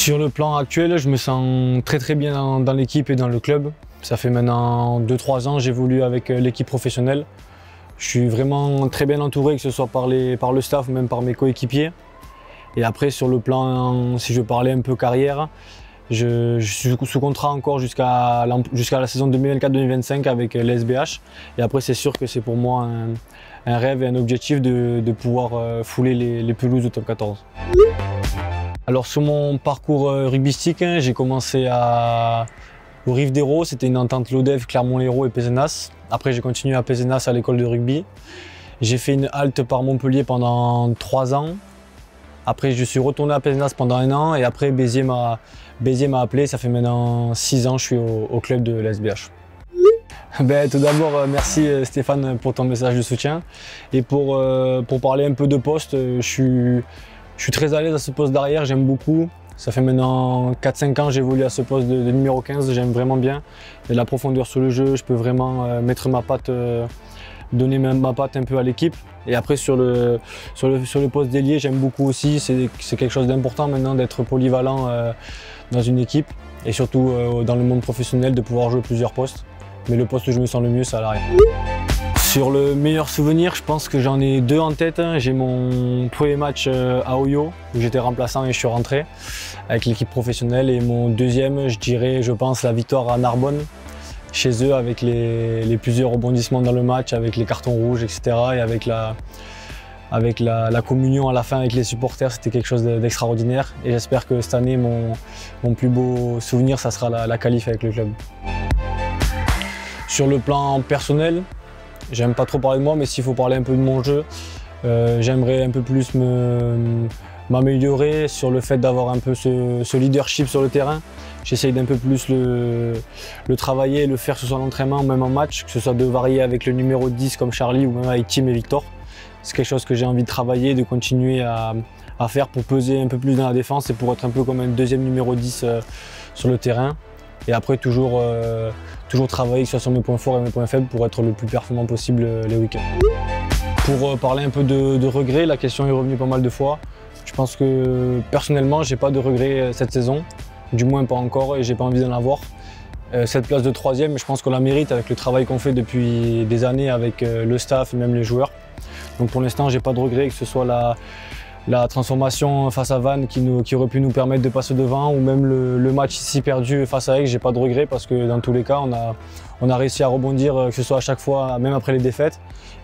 Sur le plan actuel, je me sens très bien dans l'équipe et dans le club. Ça fait maintenant 2-3 ans que j'évolue avec l'équipe professionnelle. Je suis vraiment très bien entouré, que ce soit par le staff ou même par mes coéquipiers. Et après, sur le plan, si je parlais un peu carrière, je suis sous contrat encore jusqu'à la saison 2024-2025 avec l'SBH. Et après, c'est sûr que c'est pour moi un rêve et un objectif de pouvoir fouler les pelouses de top 14. Alors sur mon parcours rugbystique, j'ai commencé au Rive d'Hérault, c'était une entente Lodève, Clermont-Lérault et Pézenas. Après j'ai continué à Pézenas à l'école de rugby. J'ai fait une halte par Montpellier pendant 3 ans. Après je suis retourné à Pézenas pendant 1 an et après Béziers m'a appelé. Ça fait maintenant 6 ans que je suis au club de l'SBH. Tout d'abord, merci Stéphane pour ton message de soutien. Et pour parler un peu de poste, je suis très à l'aise à ce poste d'arrière, j'aime beaucoup. Ça fait maintenant 4-5 ans que j'évolue à ce poste de numéro 15, j'aime vraiment bien. Il y a de la profondeur sur le jeu, je peux vraiment mettre ma patte, donner ma patte un peu à l'équipe. Et après sur le poste d'ailier, j'aime beaucoup aussi, c'est quelque chose d'important maintenant d'être polyvalent dans une équipe. Et surtout dans le monde professionnel de pouvoir jouer plusieurs postes. Mais le poste où je me sens le mieux, c'est à l'arrière. Sur le meilleur souvenir, je pense que j'en ai 2 en tête. J'ai mon premier match à Oyo, où j'étais remplaçant et je suis rentré avec l'équipe professionnelle. Et mon deuxième, je dirais, je pense, la victoire à Narbonne, chez eux, avec les plusieurs rebondissements dans le match, avec les cartons rouges, etc. Et avec la communion à la fin avec les supporters, c'était quelque chose d'extraordinaire. Et j'espère que cette année, mon plus beau souvenir, ça sera la qualif avec le club. Sur le plan personnel, j'aime pas trop parler de moi, mais s'il faut parler un peu de mon jeu, j'aimerais un peu plus m'améliorer sur le fait d'avoir un peu ce leadership sur le terrain. J'essaye d'un peu plus le travailler et le faire, que ce soit en entraînement, même en match, que ce soit de varier avec le numéro 10 comme Charlie ou même avec Tim et Victor. C'est quelque chose que j'ai envie de travailler, de continuer à faire pour peser un peu plus dans la défense et pour être un peu comme un deuxième numéro 10 sur le terrain. Et après, toujours travailler, que ce soit sur mes points forts et mes points faibles, pour être le plus performant possible les week-ends. Pour parler un peu de regrets, la question est revenue pas mal de fois. Je pense que personnellement, j'ai pas de regrets cette saison, du moins pas encore, et j'ai pas envie d'en avoir. Cette place de 3e, je pense qu'on la mérite avec le travail qu'on fait depuis des années avec le staff et même les joueurs. Donc pour l'instant, j'ai pas de regrets, que ce soit la transformation face à Vannes qui aurait pu nous permettre de passer devant, ou même le match ici perdu face à Aix, j'ai pas de regrets parce que dans tous les cas on a réussi à rebondir, que ce soit à chaque fois, même après les défaites.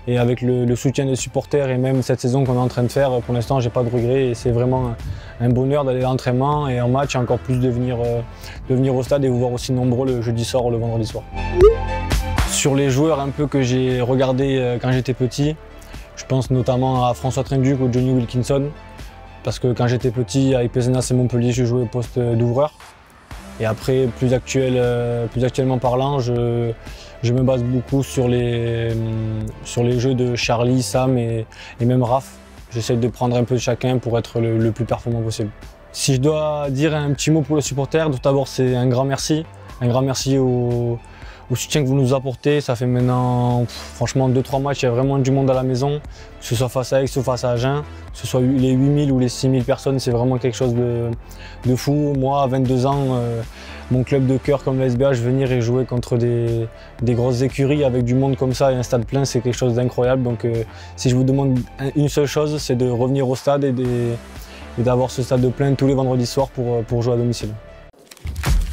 Et avec le soutien des supporters et même cette saison qu'on est en train de faire, pour l'instant j'ai pas de regrets et c'est vraiment un bonheur d'aller à l'entraînement et en match, et encore plus de venir au stade et vous voir aussi nombreux le jeudi soir ou le vendredi soir. Sur les joueurs un peu que j'ai regardés quand j'étais petit, je pense notamment à François Trinduc ou Johnny Wilkinson, parce que quand j'étais petit, avec Pézenas et Montpellier, je jouais au poste d'ouvreur. Et après, plus actuellement parlant, je me base beaucoup sur les jeux de Charlie, Sam et même Raph. J'essaie de prendre un peu de chacun pour être le plus performant possible. Si je dois dire un petit mot pour les supporters, tout d'abord c'est un grand merci. Un grand merci au soutien que vous nous apportez. Ça fait maintenant franchement 2-3 matchs, il y a vraiment du monde à la maison, que ce soit face à Aix ou face à Agen, que ce soit les 8000 ou les 6000 personnes, c'est vraiment quelque chose de fou. Moi, à 22 ans, mon club de cœur comme la SBH, venir et jouer contre des grosses écuries avec du monde comme ça et un stade plein, c'est quelque chose d'incroyable. Donc si je vous demande une seule chose, c'est de revenir au stade et d'avoir ce stade plein tous les vendredis soirs pour jouer à domicile.